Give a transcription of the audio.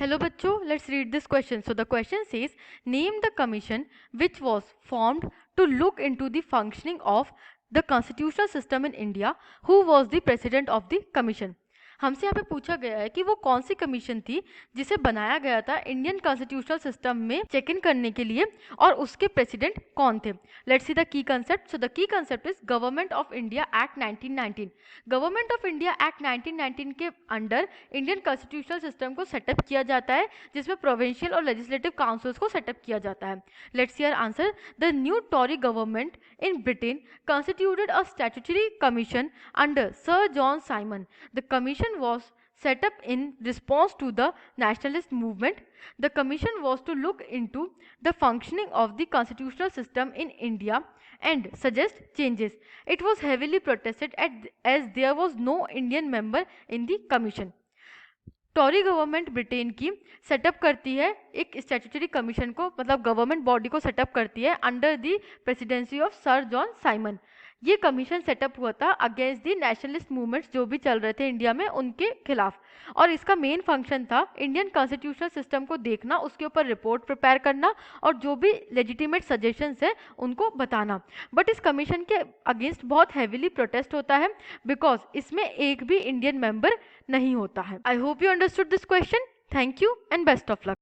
Hello बच्चों, let's read this question. So the question says, name the commission which was formed to look into the functioning of the constitutional system in India. Who was the president of the commission? हमसे यहाँ पे पूछा गया है कि वो कौन C commission थी जिसे बनाया गया था इंडियन कॉन्स्टिट्यूशनल सिस्टम में चेक इन करने के लिए और उसके प्रेसिडेंट कौन थे. Let's see the key concept. So the key concept is government of India act 1919. Government of India act 1919 के अंडर इंडियन कॉन्स्टिट्यूशनल सिस्टम को सेटअप किया जाता है जिसमें प्रोविंशियल और लेजिस्लेटिव काउंसिल्स को सेटअप किया जाता है. Let's see our answer. The new Tory government in Britain constituted a statutory commission under Sir John Simon. The commission was set up in response to the nationalist movement. The commission was to look into the functioning of the constitutional system in India and suggest changes. It was heavily protested as there was no Indian member in the commission. Tory government Britain की setup करती है एक statutory commission को, मतलब government body को setup करती है under the presidency of sir John Simon. ये कमीशन सेटअप हुआ था अगेंस्ट द नेशनलिस्ट मूवमेंट्स जो भी चल रहे थे इंडिया में उनके खिलाफ. और इसका मेन फंक्शन था इंडियन कॉन्स्टिट्यूशनल सिस्टम को देखना, उसके ऊपर रिपोर्ट प्रिपेयर करना और जो भी लेजिटिमेट सजेशंस है उनको बताना. बट इस कमीशन के अगेंस्ट बहुत हैवीली प्रोटेस्ट होता है बिकॉज इसमें एक भी इंडियन मेंबर नहीं होता है. I hope you understood this question. Thank you and best of luck.